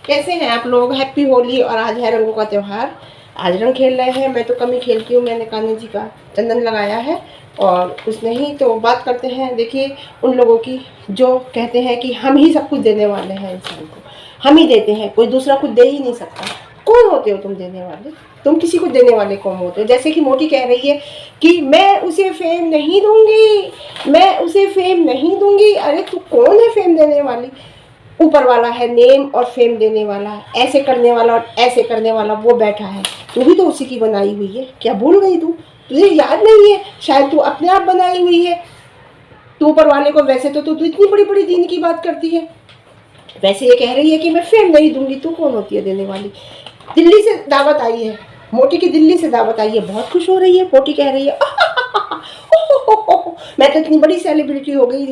कैसे हैं आप लोग? हैप्पी होली। और आज है रंगों का त्यौहार। आज रंग खेल रहे हैं। मैं तो कम ही खेलती हूँ। मैंने कान्हा जी का चंदन लगाया है और कुछ नहीं। तो बात करते हैं, देखिए, उन लोगों की जो कहते हैं कि हम ही सब कुछ देने वाले हैं इंसान को, हम ही देते हैं, कोई दूसरा कुछ दे ही नहीं सकता। कौन होते हो तुम देने वाले? तुम किसी को देने वाले कौन होते हो? जैसे कि मोटी कह रही है कि मैं उसे फेम नहीं दूंगी, मैं उसे फेम नहीं दूंगी। अरे तू कौन है फेम देने वाली? ऊपर वाला है नेम और फेम देने वाला, ऐसे करने वाला और ऐसे करने वाला वो बैठा है। तू भी तो उसी की बनाई हुई है। क्या भूल गई तू? तुझे याद नहीं है? शायद तू अपने आप बनाई हुई है। तू ऊपर वाले को वैसे तो तू इतनी बड़ी बड़ी दीन की बात करती है, वैसे ये कह रही है कि मैं फेम नहीं दूंगी। तू कौन होती है देने वाली? दिल्ली से दावत आई है मोटी की, दिल्ली से दावत आई है, बहुत खुश हो रही है। मोटी कह रही है मैं तो इतनी बड़ी सेलिब्रिटी हो गई।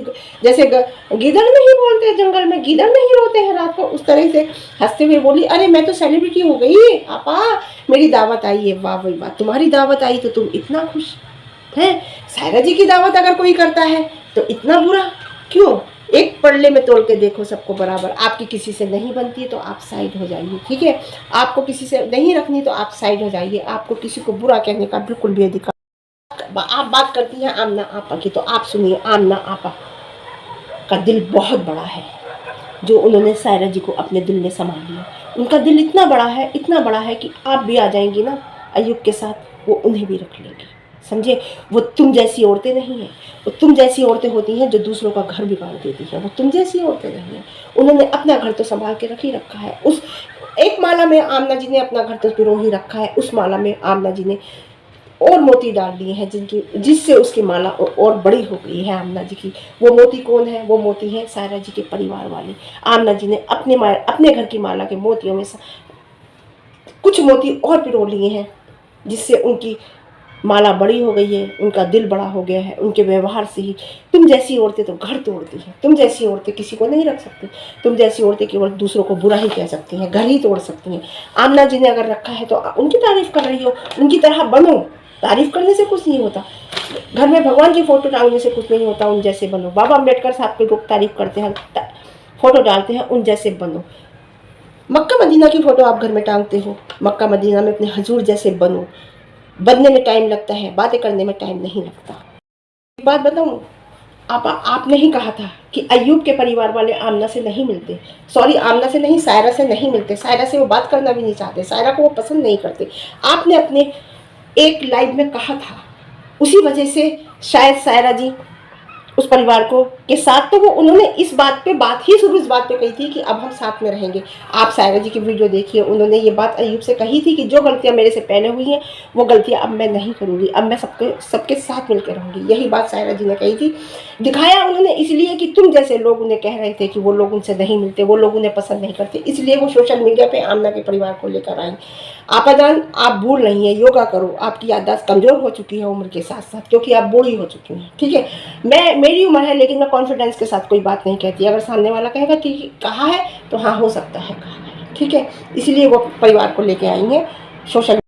जैसे गीदड़ नहीं बोलते जंगल में, गीदड़ नहीं रोते हैं रात को, उस तरह से हंसते हुए बोली, अरे मैं तो सेलिब्रिटी हो गई आपा, मेरी दावत आई है। वाह भाई वाह, तुम्हारी दावत आई तो तुम इतना खुश है? सायरा जी की दावत अगर कोई करता है तो इतना बुरा क्यों? एक पल्ले में तोल के देखो सबको बराबर। आपकी किसी से नहीं बनती है तो आप साइड हो जाइए, ठीक है? आपको किसी से नहीं रखनी तो आप साइड हो जाइए। आपको किसी को बुरा कहने का बिल्कुल भी अधिकार। आप बात करती हैं आमना आपा की, तो आप सुनिए, आमना आपा का दिल बहुत बड़ा है, जो उन्होंने सायरा जी को अपने दिल में समा लिया। उनका दिल इतना बड़ा है, इतना बड़ा है कि आप भी आ जाएंगी ना अयूब के साथ, वो उन्हें भी रख लेंगे, समझे? वो तुम जैसी औरतें नहीं हैं। वो तुम जैसी औरतें होती हैं जो दूसरों का घर बिगाड़ देती हैं। वो तुम जैसी औरतें नहीं हैं। उन्होंने अपना घर तो संभाल के रख ही रखा है। उस एक माला में आमना जी ने अपना घर तो पिरो ही रखा है, उस माला में आमना जी ने और मोती डाल दिए हैं जिससे उसकी माला और बड़ी हो गई है आमना जी की। वो मोती कौन है? वो मोती है सायरा जी के परिवार वाले। आमना जी ने अपने घर की माला के मोतियों में कुछ मोती और पिरो लिए हैं, जिससे उनकी माला बड़ी हो गई है, उनका दिल बड़ा हो गया है उनके व्यवहार से ही। तुम जैसी औरतें तो घर तोड़ती हैं। तुम जैसी औरतें किसी को नहीं रख सकती। तुम जैसी औरतें केवल दूसरों को बुरा ही कह सकती हैं, घर ही तोड़ सकती हैं। आमना जी ने अगर रखा है तो उनकी तारीफ कर रही हो, उनकी तरह बनो। तारीफ करने से कुछ नहीं होता, घर में भगवान की फोटो टांगने से कुछ नहीं होता। उन जैसे बनो। बाबा अम्बेडकर साहब के लोग तारीफ करते हैं, फोटो डालते हैं, उन जैसे बनो। मक्का मदीना की फोटो आप घर में टांगते हो, मक्का मदीना में अपने हजूर जैसे बनो। बनने में टाइम लगता है, बातें करने में टाइम नहीं लगता। एक बात बताऊं, आपने ही कहा था कि अय्यूब के परिवार वाले आमना से नहीं मिलते। सॉरी, आमना से नहीं, सायरा से नहीं मिलते। सायरा से वो बात करना भी नहीं चाहते, सायरा को वो पसंद नहीं करते। आपने अपने एक लाइव में कहा था, उसी वजह से शायद सायरा जी उस परिवार को के साथ, तो वो उन्होंने इस बात पे बात ही शुरू इस बात पे कही थी कि अब हम साथ में रहेंगे। आप सायरा जी की वीडियो देखिए, उन्होंने ये बात अय्यूब से कही थी कि जो गलतियां मेरे से पहले हुई हैं वो गलतियां अब मैं नहीं करूंगी, अब मैं सबके साथ मिलकर रहूंगी। यही बात सायरा जी ने कही थी। दिखाया उन्होंने इसलिए कि तुम जैसे लोग उन्हें कह रहे थे कि वो लोग उनसे नहीं मिलते, वो लोग उन्हें पसंद नहीं करते, इसलिए वो सोशल मीडिया पे आमना के परिवार को लेकर आई। आपाजान, आप भूल रही हैं, योगा करो। आपकी याददाश्त कमजोर हो चुकी है उम्र के साथ साथ, क्योंकि आप बूढ़ी हो चुकी हैं, ठीक है? मेरी उम्र है, लेकिन मैं कॉन्फिडेंस के साथ कोई बात नहीं कहती। अगर सामने वाला कहेगा कि कहा है तो हाँ, हो सकता है कहा है, ठीक है? इसलिए वो परिवार को लेके आई हैं। सोशल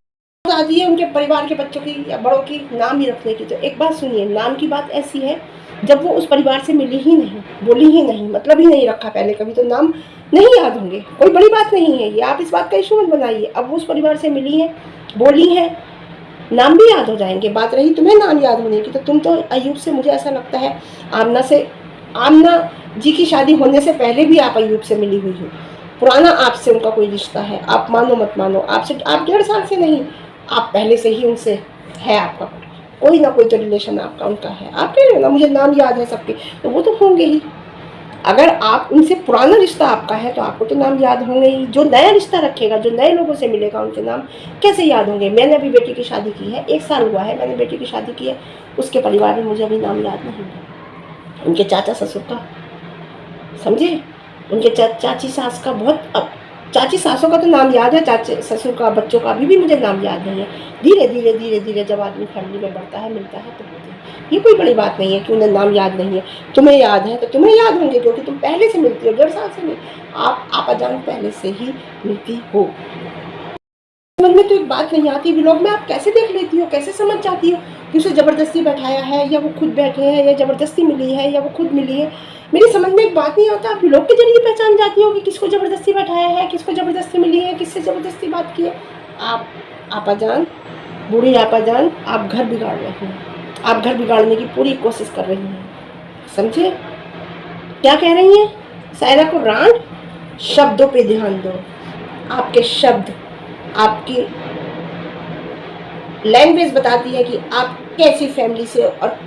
आती है उनके परिवार के बच्चों की या बड़ों की नाम ही रखने की। तो एक बात सुनिए, नाम की बात ऐसी है, जब वो उस परिवार से मिली ही नहीं, बोली ही नहीं, मतलब ही नहीं रखा पहले कभी, तो नाम नहीं याद होंगे। कोई बड़ी बात नहीं है ये, आप इस बात का इशू मत बनाइए। अब वो उस परिवार से मिली है, बोली है, नाम भी याद हो जाएंगे। बात रही तुम्हें नाम याद होने की, तो तुम तो अय्यूब से, मुझे ऐसा लगता है, आमना जी की शादी होने से पहले भी आप अय्यूब से मिली हुई हो। पुराना आपसे उनका कोई रिश्ता है, आप मानो मत मानो। आपसे आप 1.5 साल से नहीं, आप पहले से ही उनसे है। आपका कोई ना कोई तो रिलेशन आपका उनका है। आप कह रहे हो ना मुझे नाम याद है सबके, तो वो तो होंगे ही। अगर आप उनसे पुराना रिश्ता आपका है तो आपको तो नाम याद होंगे ही। जो नया रिश्ता रखेगा, जो नए लोगों से मिलेगा, उनके नाम कैसे याद होंगे? मैंने अभी बेटी की शादी की है, 1 साल हुआ है मैंने बेटी की शादी की है, उसके परिवार में मुझे अभी नाम याद नहीं है। उनके चाचा ससुर का, समझे? उनके चाची सास का बहुत, अब चाची सासों का तो नाम याद है, चाचे ससुर का, बच्चों का अभी भी मुझे नाम याद नहीं है। धीरे धीरे धीरे धीरे जब आदमी फैमिली में बढ़ता है, मिलता है, तो होते हैं। ये कोई बड़ी बात नहीं है कि उन्हें नाम याद नहीं है। तुम्हें याद है तो तुम्हें याद होंगे, क्योंकि तुम पहले से मिलती हो, 1.5 साल से नहीं, आप अजान पहले से ही मिलती हो। समझ में तो एक बात नहीं आती, व्लॉग में आप कैसे देख लेती हो, कैसे समझ जाती हो? कि उसे ज़बरदस्ती बैठाया है या वो खुद बैठे हैं या ज़बरदस्ती मिली है या वो खुद मिली है। मेरी समझ में एक बात नहीं आता, आप लोग के जरिए पहचान जाती हो कि किसको ज़बरदस्ती बैठाया है, किसको ज़बरदस्ती मिली है, किससे ज़बरदस्ती बात की है। आप आपा जान, बूढ़ी आपा जान, आप घर बिगाड़ रही हैं, आप घर बिगाड़ने की पूरी कोशिश कर रही हैं, समझे? क्या कह रही हैं सायरा को? रांड, शब्दों पे ध्यान दो। आपके शब्द, आपकी लैंग्वेज बताती है कि आप कैसी फैमिली से और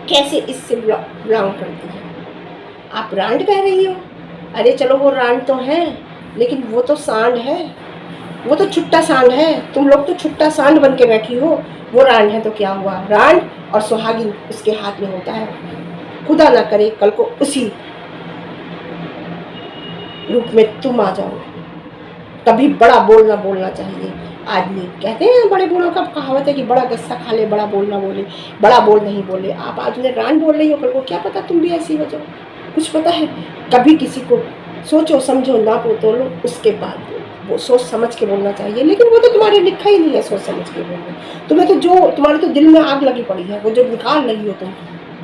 कैसे इससे बिलोंग करती है। आप रांड कह रही हो? अरे चलो वो रांड तो है, लेकिन वो तो सांड है, वो तो छुट्टा सांड है। तुम लोग तो छुट्टा सांड बन के बैठी हो। वो रांड है तो क्या हुआ? रांड और सुहागिन उसके हाथ में होता है। खुदा ना करे कल को उसी रूप में तुम आ जाओ। कभी बड़ा बोलना बोलना चाहिए आदमी। कहते हैं बड़े बूढ़ों का कहावत है कि बड़ा गस्सा खा ले बड़ा बोल ना बोले, बड़ा बोल नहीं बोले। आप आज उन्हें रांड बोल रही हो, कल को क्या पता तुम भी ऐसी हो जाओ। कुछ पता है? कभी किसी को सोचो समझो नापो तोलो उसके बाद बोलो। वो सोच समझ के बोलना चाहिए, लेकिन वो तो तुम्हारे लिखा ही नहीं है सोच समझ के बोलना। तुम्हें तो जो तुम्हारे तो दिल में आग लगी पड़ी है, वो जो निकाल रही हो तुम,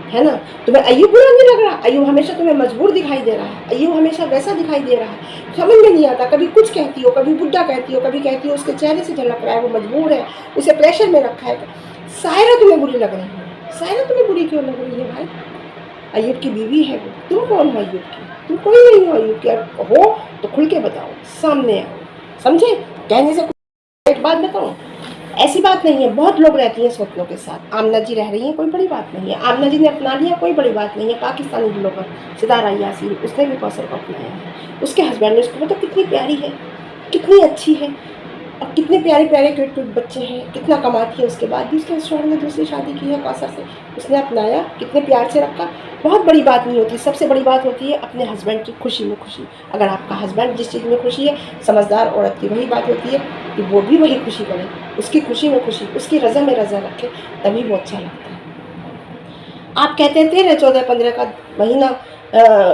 है ना? तुम्हें अय्यूब बुरा नहीं लग रहा? अय्यूब हमेशा तुम्हें मजबूर दिखाई दे रहा है, अय्यूब हमेशा वैसा दिखाई दे रहा है। समझ में नहीं आता, कभी कुछ कहती हो, कभी बुड्ढा कहती हो, कभी कहती हो उसके चेहरे से झलक रहा है, वो मजबूर है, उसे प्रेशर में रखा है। सायरा तुम्हें बुरी लग रही है। सायरा तुम्हें बुरी क्यों लग रही है भाई? अय्यूब की बीवी है वो। तुम कौन हो अय्यूब की? तुम कोई नहीं हो अय्यूब की। हो तो खुल के बताओ, सामने आओ, समझे? कहने से एक बात बताऊं, ऐसी बात नहीं है। बहुत लोग रहती हैं स्वप्नों के साथ। आमना जी रह रही हैं, कोई बड़ी बात नहीं है। आमना जी ने अपना लिया, कोई बड़ी बात नहीं है। पाकिस्तानी ब्लॉगर सितारा यासीन, उसने भी कौसर को अपनाया है। उसके हस्बैंड ने उसको पता कितनी प्यारी है, कितनी अच्छी है, और कितने प्यारे प्यारे क्यूट क्यूट बच्चे हैं, कितना कमाती है। उसके बाद भी उसके हस्बैंड ने दूसरी शादी की है कौसर से, उसने अपनाया, कितने प्यार से रखा। बहुत बड़ी बात नहीं होती। सबसे बड़ी बात होती है अपने हस्बैंड की खुशी में खुशी। अगर आपका हस्बैंड जिस चीज़ में खुशी है, समझदार औरत की वही बात होती है कि वो भी वही खुशी करे, उसकी खुशी में खुशी, उसकी रज़ा में रज़ा रखे, तभी वो अच्छा लगता है। आप कहते हैं 13, 14, 15 का महीना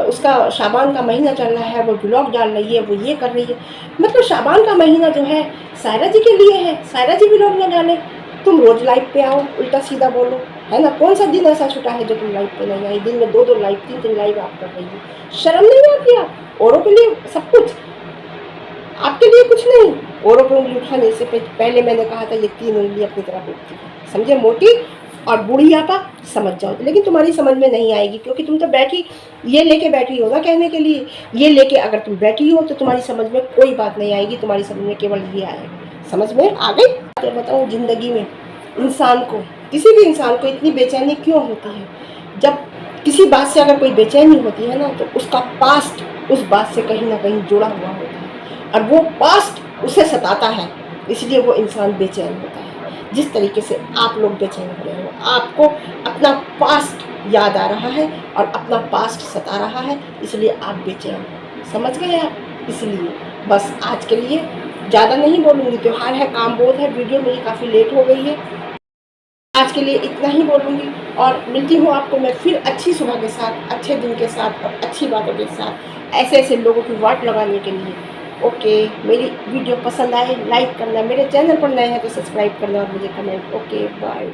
उसका शाबान का महीना चल रहा है, वो ब्लॉग डाल रही है, वो ये कर रही है। मतलब शाबान का महीना जो है सायरा जी के लिए है, सायरा जी ब्लॉग ना डालें। तुम रोज़ लाइव पे आओ, उल्टा सीधा बोलो, है ना? कौन सा दिन ऐसा छुटा है जो तुम लाइव पे नहीं आई? दिन में 2-2 लाइव, 3-3 लाइव आप कर रही हो। शर्म नहीं आती? आप औरों के लिए सब कुछ, आपके लिए कुछ नहीं। औरों पे उंगली उठाने से पहले मैंने कहा था ये 3 उंगली अपनी तरफ उठती है, समझे? मोटी और बूढ़ी आपा समझ जाओ, लेकिन तुम्हारी समझ में नहीं आएगी, क्योंकि तुम तो बैठी ये लेके बैठी हो ना कहने के लिए। ये लेके अगर तुम बैठी हो तो तुम्हारी समझ में कोई बात नहीं आएगी, तुम्हारी समझ में केवल ये आएगा। समझ में आ गई? तो बताऊँ, जिंदगी में इंसान को, किसी भी इंसान को इतनी बेचैनी क्यों होती है? जब किसी बात से अगर कोई बेचैनी होती है ना, तो उसका पास्ट उस बात से कहीं ना कहीं जुड़ा हुआ होता है, और वो पास्ट उसे सताता है, इसलिए वो इंसान बेचैन होता है। जिस तरीके से आप लोग बेचैन हो रहे हो, आपको अपना पास्ट याद आ रहा है और अपना पास्ट सता रहा है, इसलिए आप बेचैन हो। समझ गए आप? इसलिए बस आज के लिए ज़्यादा नहीं बोलूँगी, त्योहार है, काम बहुत है, वीडियो मेरी काफ़ी लेट हो गई है। आज के लिए इतना ही बोलूँगी, और मिलती हूँ आपको मैं फिर अच्छी सुबह के साथ, अच्छे दिन के साथ और अच्छी बातों के साथ, ऐसे ऐसे लोगों की वाट लगाने के लिए। ओके, मेरी वीडियो पसंद आए लाइक करना, मेरे चैनल पर नए हैं तो सब्सक्राइब करना और मुझे कमेंट। Okay bye.